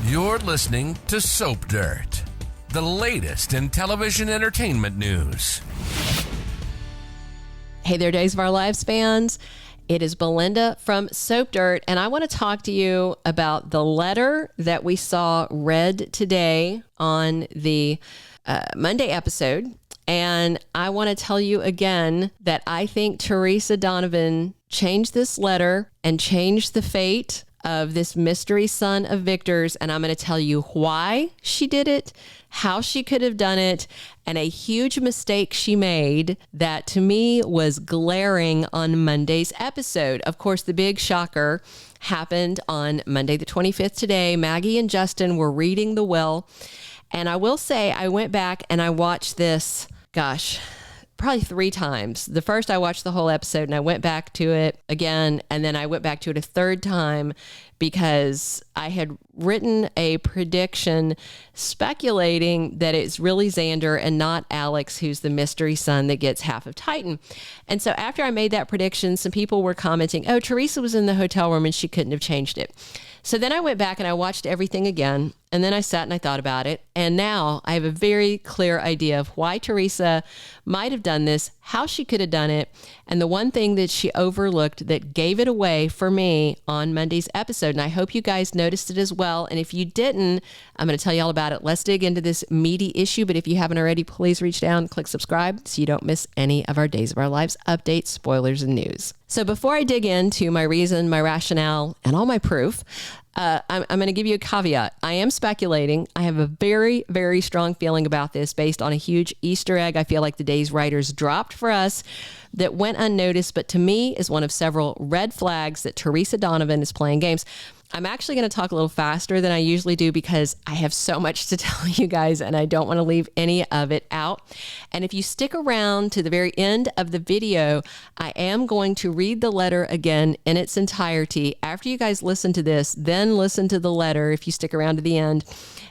You're listening to Soap Dirt, the latest in television entertainment news. Hey there, Days of Our Lives fans. It is Belinda from Soap Dirt, and I want to talk to you about the letter that we saw read today on the Monday episode. And I want to tell you again that I think Theresa Donovan changed this letter and changed the fate of this mystery son of Victor's. And I'm going to tell you why she did it, how she could have done it, and a huge mistake she made that to me was glaring on Monday's episode. Of course, the big shocker happened on Monday the 25th today. Maggie and Justin were reading the will. And I will say I went back and I watched this, probably 3 times. The first, I watched the whole episode and I went back to it again. And then I went back to it a third time because I had written a prediction speculating that it's really Xander and not Alex who's the mystery son that gets half of Titan. And so after I made that prediction, some people were commenting, oh, Teresa was in the hotel room and she couldn't have changed it. So then I went back and I watched everything again. And then I sat and I thought about it. And now I have a very clear idea of why Teresa might have done this, how she could have done it. And the one thing that she overlooked that gave it away for me on Monday's episode. And I hope you guys noticed it as well. And if you didn't, I'm going to tell you all about it. Let's dig into this meaty issue. But if you haven't already, please reach down, click subscribe so you don't miss any of our Days of Our Lives updates, spoilers, and news. So before I dig into my reason, my rationale, and all my proof, I'm going to give you a caveat. I am speculating. I have a very, very strong feeling about this based on a huge Easter egg I feel like the Days writers dropped for us that went unnoticed, but to me is one of several red flags that Theresa Donovan is playing games. I'm actually going to talk a little faster than I usually do because I have so much to tell you guys and I don't want to leave any of it out. And if you stick around to the very end of the video, I am going to read the letter again in its entirety. After you guys listen to this, then listen to the letter if you stick around to the end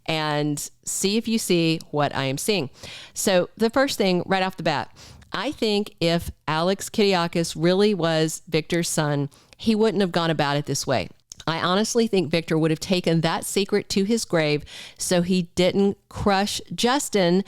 and see if you see what I am seeing. So the first thing right off the bat, I think if Alex Kiriakis really was Victor's son, he wouldn't have gone about it this way. I honestly think Victor would have taken that secret to his grave so he didn't crush Justin,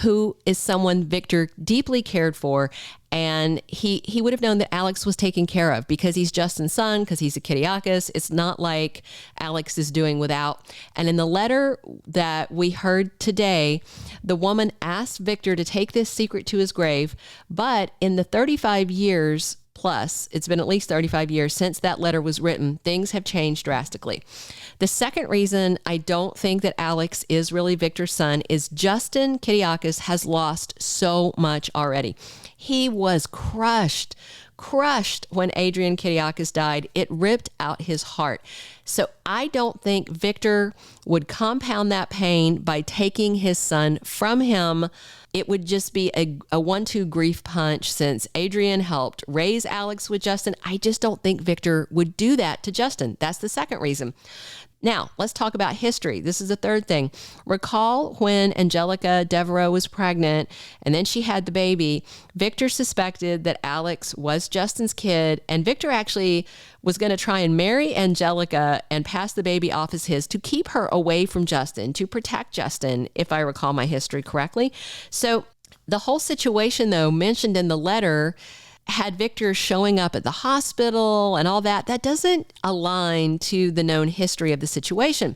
who is someone Victor deeply cared for. And he would have known that Alex was taken care of because he's Justin's son, because he's a Kiriakis. It's not like Alex is doing without. And in the letter that we heard today, the woman asked Victor to take this secret to his grave. But in the 35 years plus, it's been at least 35 years since that letter was written, things have changed drastically. The second reason I don't think that Alex is really Victor's son is Justin Kiriakis has lost so much already. He was crushed when Adrian Kiriakis died. It ripped out his heart. So I don't think Victor would compound that pain by taking his son from him. It would just be a 1-2 grief punch since Adrian helped raise Alex with Justin. I just don't think Victor would do that to Justin. That's the second reason. Now, let's talk about history. This is the third thing. Recall when Angelica Deveraux was pregnant and then she had the baby, Victor suspected that Alex was Justin's kid, and Victor actually was going to try and marry Angelica and pass the baby off as his to keep her away from Justin, to protect Justin, if I recall my history correctly. So the whole situation, though, mentioned in the letter had Victor showing up at the hospital and all that, that doesn't align to the known history of the situation.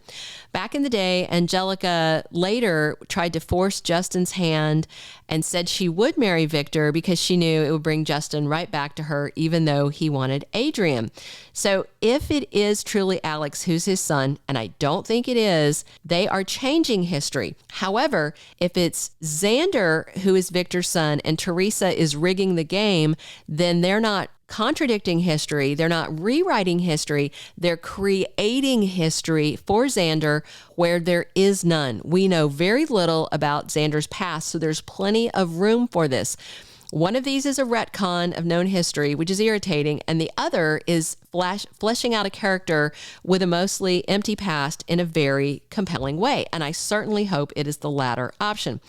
Back in the day, Angelica later tried to force Justin's hand and said she would marry Victor because she knew it would bring Justin right back to her, even though he wanted Adrian. So if it is truly Alex who's his son, and I don't think it is, they are changing history. However, if it's Xander who is Victor's son and Teresa is rigging the game, then they're not contradicting history. They're not rewriting history. They're creating history for Xander where there is none. We know very little about Xander's past, so there's plenty of room for this. One of these is a retcon of known history, which is irritating, and the other is fleshing out a character with a mostly empty past in a very compelling way, and I certainly hope it is the latter option.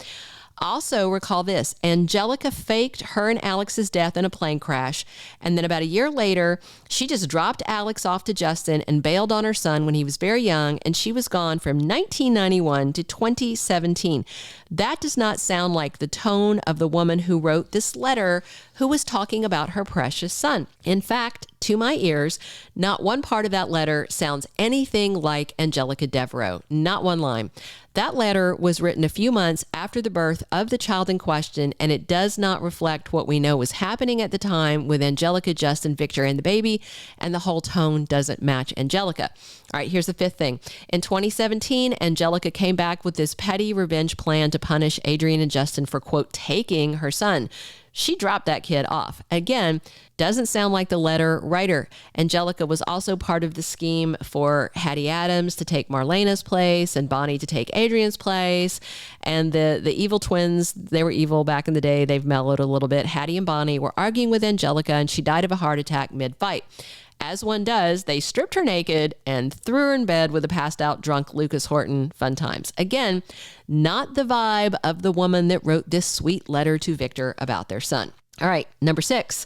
Also, recall this: Angelica faked her and Alex's death in a plane crash. And then about a year later, she just dropped Alex off to Justin and bailed on her son when he was very young. And she was gone from 1991 to 2017. That does not sound like the tone of the woman who wrote this letter, who was talking about her precious son. In fact, to my ears, not one part of that letter sounds anything like Angelica Deveraux. Not one line. That letter was written a few months after the birth of the child in question, and it does not reflect what we know was happening at the time with Angelica, Justin, Victor, and the baby, and the whole tone doesn't match Angelica. All right, here's the fifth thing. In 2017, Angelica came back with this petty revenge plan to punish Adrian and Justin for, quote, taking her son. She dropped that kid off. Again, doesn't sound like the letter writer. Angelica was also part of the scheme for Hattie Adams to take Marlena's place and Bonnie to take Adrian's place. And the evil twins, they were evil back in the day. They've mellowed a little bit. Hattie and Bonnie were arguing with Angelica, and she died of a heart attack mid-fight. As one does, they stripped her naked and threw her in bed with a passed out drunk Lucas Horton. Fun times. Again, not the vibe of the woman that wrote this sweet letter to Victor about their son. All right, number 6.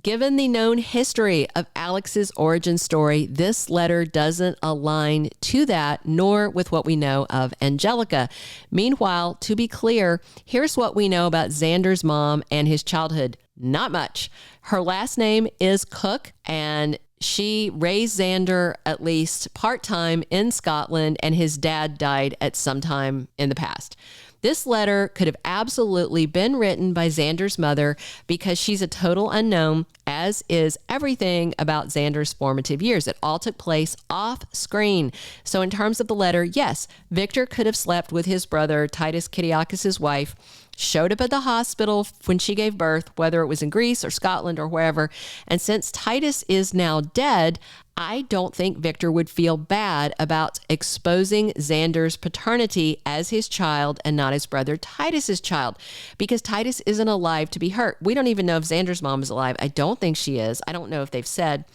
Given the known history of Alex's origin story, this letter doesn't align to that, nor with what we know of Angelica. Meanwhile, to be clear, here's what we know about Xander's mom and his childhood. Not much. Her last name is Cook, and she raised Xander at least part-time in Scotland, and his dad died at some time in the past. This letter could have absolutely been written by Xander's mother because she's a total unknown, as is everything about Xander's formative years. It all took place off screen. So in terms of the letter, yes, Victor could have slept with his brother, Titus Kiriakis' wife, showed up at the hospital when she gave birth, whether it was in Greece or Scotland or wherever. And since Titus is now dead, I don't think Victor would feel bad about exposing Xander's paternity as his child and not his brother Titus's child, because Titus isn't alive to be hurt. We don't even know if Xander's mom is alive. I don't think she is. I don't know if they've said.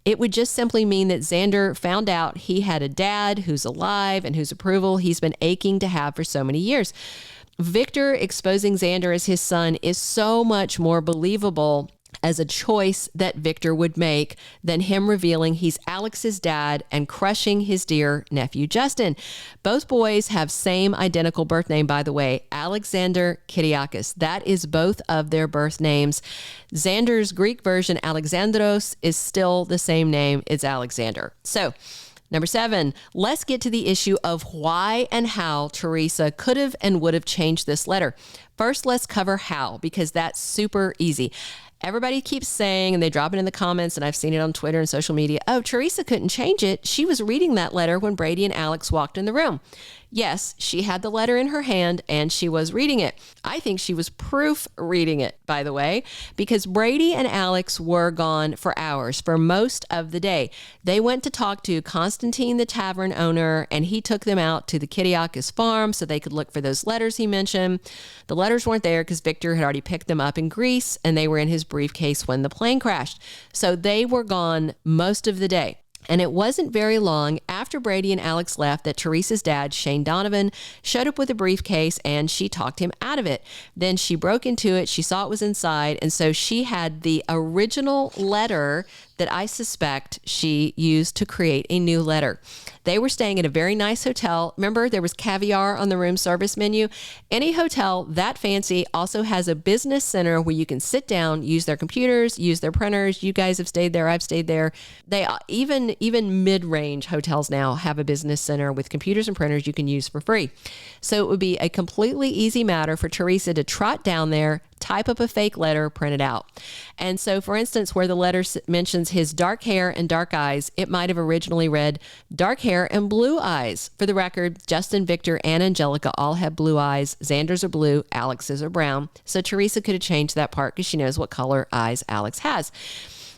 It would just simply mean that Xander found out he had a dad who's alive and whose approval he's been aching to have for so many years. Victor exposing Xander as his son is so much more believable as a choice that Victor would make than him revealing he's Alex's dad and crushing his dear nephew Justin. Both boys have same identical birth name, by the way, Alexander Kiriakis. That is both of their birth names. Xander's Greek version, Alexandros, is still the same name. It's Alexander. So, number 7, let's get to the issue of why and how Teresa could have and would have changed this letter. First, let's cover how, because that's super easy. Everybody keeps saying, and they drop it in the comments, and I've seen it on Twitter and social media, oh, Teresa couldn't change it. She was reading that letter when Brady and Alex walked in the room. Yes, she had the letter in her hand and she was reading it. I think she was proof reading it, by the way, because Brady and Alex were gone for hours for most of the day. They went to talk to Constantine, the tavern owner, and he took them out to the Kiriakis farm so they could look for those letters he mentioned. The letters weren't there because Victor had already picked them up in Greece and they were in his briefcase when the plane crashed. So they were gone most of the day. And it wasn't very long after Brady and Alex left that Teresa's dad, Shane Donovan, showed up with a briefcase and she talked him out of it. Then she broke into it. She saw it was inside. And so she had the original letter that I suspect she used to create a new letter. They were staying at a very nice hotel. Remember, there was caviar on the room service menu. Any hotel that fancy also has a business center where you can sit down, use their computers, use their printers. You guys have stayed there. I've stayed there. They even mid-range hotels now have a business center with computers and printers you can use for free. So it would be a completely easy matter for Teresa to trot down there, type up a fake letter, print it out. And so, for instance, where the letter mentions his dark hair and dark eyes, it might have originally read dark hair and blue eyes. For the record, Justin, Victor, and Angelica all have blue eyes. Xander's are blue, Alex's are brown. So Teresa could have changed that part because she knows what color eyes Alex has.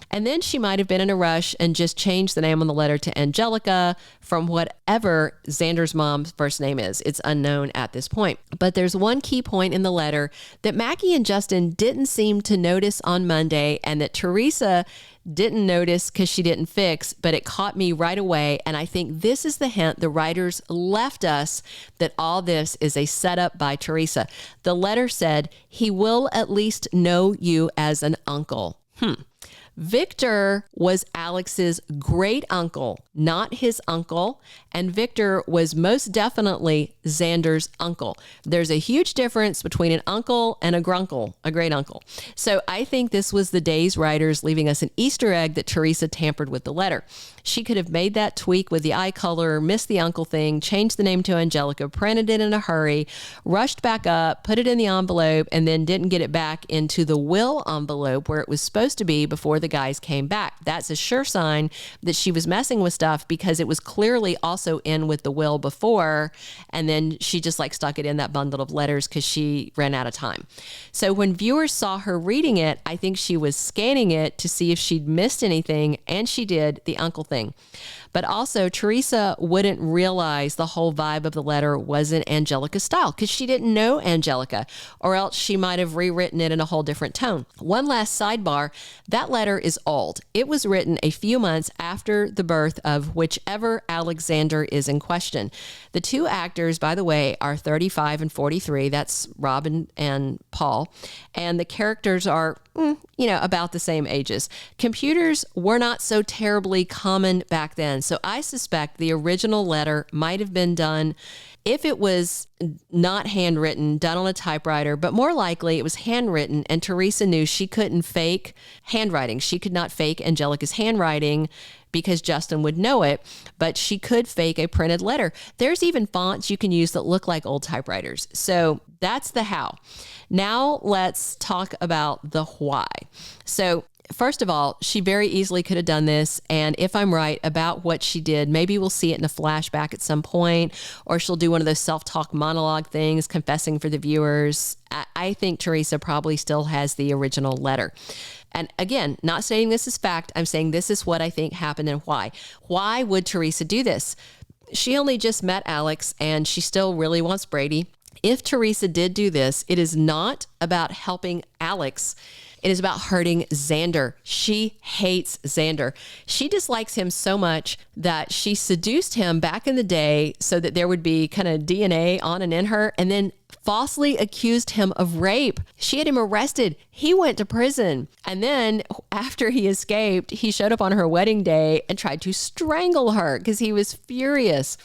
And then she might have been in a rush and just changed the name on the letter to Angelica from whatever Xander's mom's first name is. It's unknown at this point. But there's one key point in the letter that Maggie and Justin didn't seem to notice on Monday, and that Teresa didn't notice because she didn't fix, but it caught me right away. And I think this is the hint the writers left us that all this is a setup by Teresa. The letter said, "He will at least know you as an uncle." Victor was Alex's great uncle, not his uncle, and Victor was most definitely Xander's uncle. There's a huge difference between an uncle and a grunkle, a great uncle. So I think this was the day's writers leaving us an Easter egg that Teresa tampered with the letter. She could have made that tweak with the eye color, missed the uncle thing, changed the name to Angelica, printed it in a hurry, rushed back up, put it in the envelope, and then didn't get it back into the will envelope where it was supposed to be before the guys came back. That's a sure sign that she was messing with stuff because it was clearly also in with the will before, and then she just stuck it in that bundle of letters because she ran out of time. So when viewers saw her reading it, I think she was scanning it to see if she'd missed anything, and she did, the uncle thing. But also, Teresa wouldn't realize the whole vibe of the letter wasn't Angelica's style because she didn't know Angelica, or else she might have rewritten it in a whole different tone. One last sidebar, that letter is old. It was written a few months after the birth of whichever Alexander is in question. The two actors, by the way, are 35 and 43. That's Robin and Paul. And the characters are, about the same ages. Computers were not so terribly common back then. So I suspect the original letter might have been done, if it was not handwritten, done on a typewriter, but more likely it was handwritten, and Teresa knew she couldn't fake handwriting. She could not fake Angelica's handwriting because Justin would know it, but she could fake a printed letter. There's even fonts you can use that look like old typewriters. So that's the how. Now let's talk about the why. So first of all, she very easily could have done this. And if I'm right about what she did, maybe we'll see it in a flashback at some point, or she'll do one of those self-talk monologue things, confessing for the viewers. I think Teresa probably still has the original letter. And again, not saying this is fact. I'm saying this is what I think happened and why. Why would Teresa do this? She only just met Alex and she still really wants Brady. If Teresa did do this, it is not about helping Alex. It is about hurting Xander. She hates Xander. She dislikes him so much that she seduced him back in the day so that there would be kind of DNA on and in her, and then falsely accused him of rape. She had him arrested. He went to prison. And then after he escaped, he showed up on her wedding day and tried to strangle her because he was furious.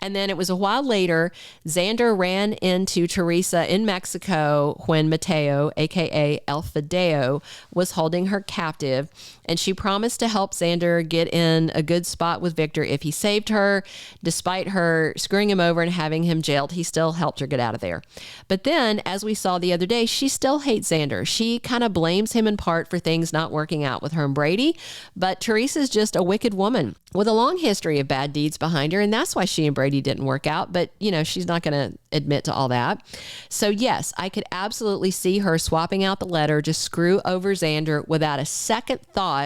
And then it was a while later, Xander ran into Teresa in Mexico when Mateo, aka El Fideo, was holding her captive. And she promised to help Xander get in a good spot with Victor if he saved her. Despite her screwing him over and having him jailed, he still helped her get out of there. But then, as we saw the other day, she still hates Xander. She kind of blames him in part for things not working out with her and Brady. But Teresa's just a wicked woman with a long history of bad deeds behind her. And that's why she and Brady didn't work out. But, she's not going to admit to all that. So yes, I could absolutely see her swapping out the letter to screw over Xander without a second thought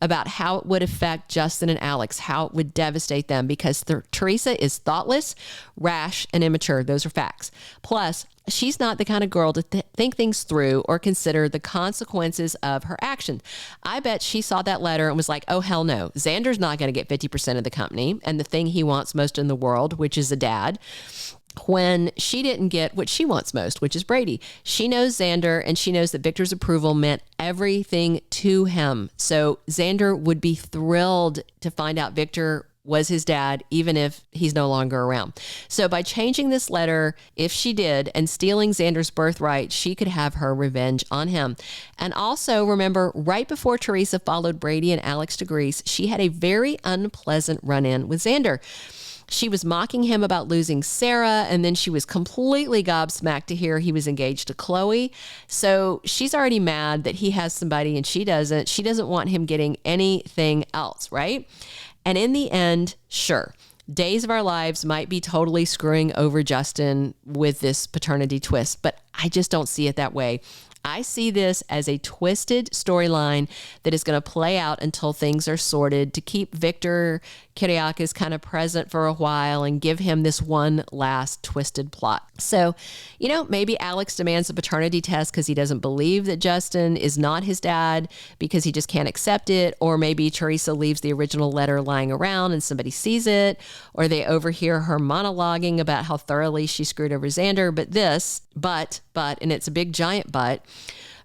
about how it would affect Justin and Alex, how it would devastate them, because Teresa is thoughtless, rash, and immature. Those are facts. Plus, she's not the kind of girl to think things through or consider the consequences of her actions. I bet she saw that letter and was like, oh, hell no. Xander's not going to get 50% of the company and the thing he wants most in the world, which is a dad, when she didn't get what she wants most, which is Brady. She knows Xander, and she knows that Victor's approval meant everything to him. So Xander would be thrilled to find out Victor was his dad, even if he's no longer around. So by changing this letter, if she did, and stealing Xander's birthright, she could have her revenge on him. And also remember, right before Teresa followed Brady and Alex to Greece, she had a very unpleasant run-in with Xander. She was mocking him about losing Sarah, and then she was completely gobsmacked to hear he was engaged to Chloe. So she's already mad that he has somebody and she doesn't. She doesn't want him getting anything else, right? And in the end, sure, Days of Our Lives might be totally screwing over Justin with this paternity twist, but I just don't see it that way. I see this as a twisted storyline that is going to play out until things are sorted to keep Victor Kiriakis kind of present for a while and give him this one last twisted plot. So, maybe Alex demands a paternity test because he doesn't believe that Justin is not his dad because he just can't accept it. Or maybe Teresa leaves the original letter lying around and somebody sees it, or they overhear her monologuing about how thoroughly she screwed over Xander. But, and it's a big giant but,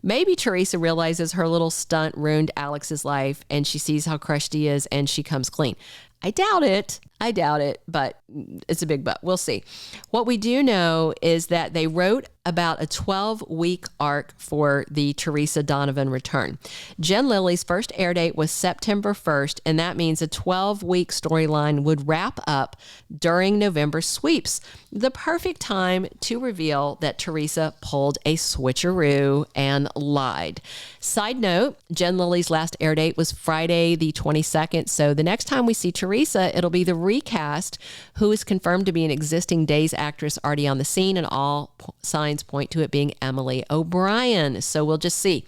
maybe Teresa realizes her little stunt ruined Alex's life and she sees how crushed he is and she comes clean. I doubt it, but it's a big but. We'll see. What we do know is that they wrote about a 12-week arc for the Theresa Donovan return. Jen Lilley's first air date was September 1st, and that means a 12-week storyline would wrap up during November sweeps. The perfect time to reveal that Teresa pulled a switcheroo and lied. Side note, Jen Lilley's last air date was Friday the 22nd, so the next time we see Teresa, it'll be the recast, who is confirmed to be an existing Days actress already on the scene, and all signs point to it being Emily O'Brien. So we'll just see.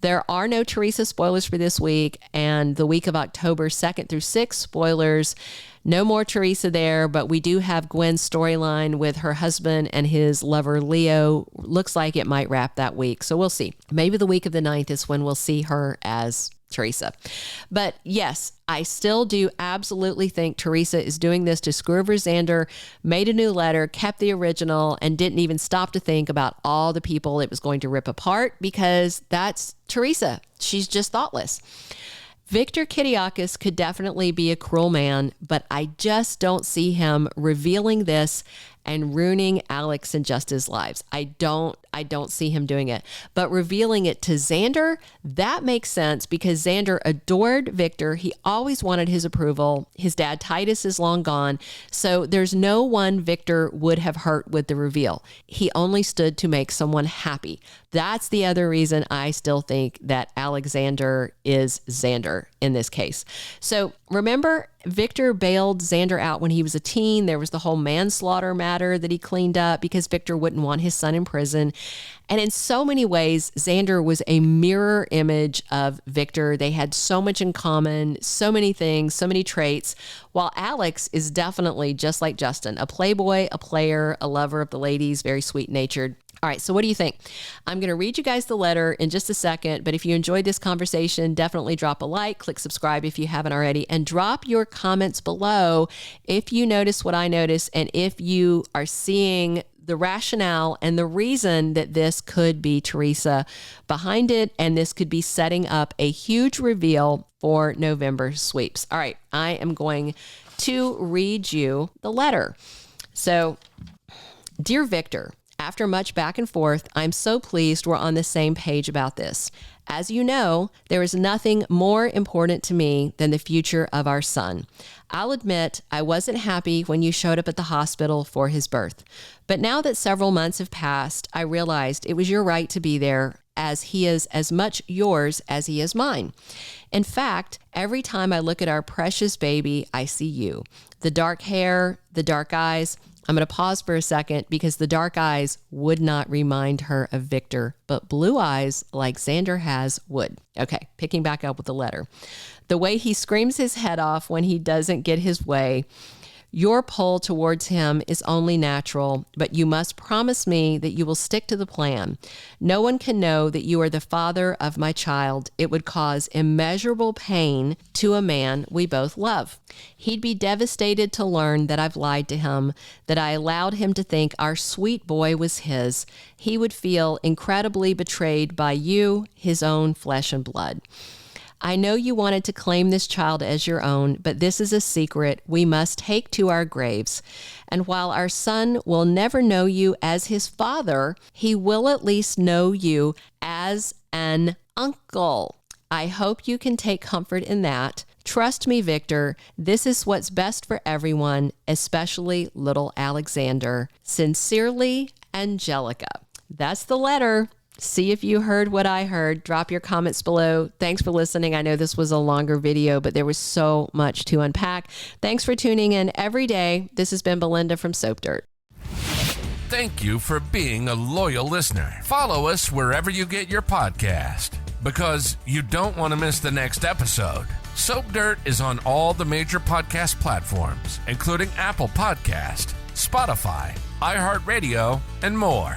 There are no Teresa spoilers for this week, and the week of October 2nd through 6th, spoilers. No more Teresa there, but we do have Gwen's storyline with her husband and his lover, Leo. Looks like it might wrap that week. So we'll see. Maybe the week of the 9th is when we'll see her as Teresa. But yes, I still do absolutely think Teresa is doing this to screw over Xander, made a new letter, kept the original, and didn't even stop to think about all the people it was going to rip apart, because that's Teresa. She's just thoughtless. Victor Kiriakis could definitely be a cruel man, but I just don't see him revealing this and ruining Alex and Justin's lives. I don't see him doing it. But revealing it to Xander, that makes sense, because Xander adored Victor. He always wanted his approval. His dad Titus is long gone. So there's no one Victor would have hurt with the reveal. He only stood to make someone happy. That's the other reason I still think that Alexander is Xander in this case. So remember, Victor bailed Xander out when he was a teen. There was the whole manslaughter matter that he cleaned up because Victor wouldn't want his son in prison. And in so many ways, Xander was a mirror image of Victor. They had so much in common, so many things, so many traits, while Alex is definitely just like Justin, a playboy, a player, a lover of the ladies, very sweet-natured. All right, so what do you think? I'm going to read you guys the letter in just a second, but if you enjoyed this conversation, definitely drop a like, click subscribe if you haven't already, and drop your comments below if you notice what I notice and if you are seeing the rationale and the reason that this could be Teresa behind it, and this could be setting up a huge reveal for November sweeps. All right, I am going to read you the letter. So, Dear Victor, after much back and forth, I'm so pleased we're on the same page about this. As you know, there is nothing more important to me than the future of our son. I'll admit I wasn't happy when you showed up at the hospital for his birth. But now that several months have passed, I realized it was your right to be there, as he is as much yours as he is mine. In fact, every time I look at our precious baby, I see you. The dark hair, the dark eyes. I'm going to pause for a second because the dark eyes would not remind her of Victor, but blue eyes like Xander has would. Okay, picking back up with the letter. The way he screams his head off when he doesn't get his way. Your pull towards him is only natural, but you must promise me that you will stick to the plan. No one can know that you are the father of my child. It would cause immeasurable pain to a man we both love. He'd be devastated to learn that I've lied to him, that I allowed him to think our sweet boy was his. He would feel incredibly betrayed by you, his own flesh and blood. I know you wanted to claim this child as your own, but this is a secret we must take to our graves. And while our son will never know you as his father, he will at least know you as an uncle. I hope you can take comfort in that. Trust me, Victor, this is what's best for everyone, especially little Alexander. Sincerely, Angelica. That's the letter. See if you heard what I heard. Drop your comments below. Thanks for listening. I know this was a longer video, but there was so much to unpack. Thanks for tuning in every day. This has been Belinda from Soap Dirt. Thank you for being a loyal listener. Follow us wherever you get your podcast, because you don't want to miss the next episode. Soap Dirt is on all the major podcast platforms, including Apple Podcast, Spotify, iHeartRadio, and more.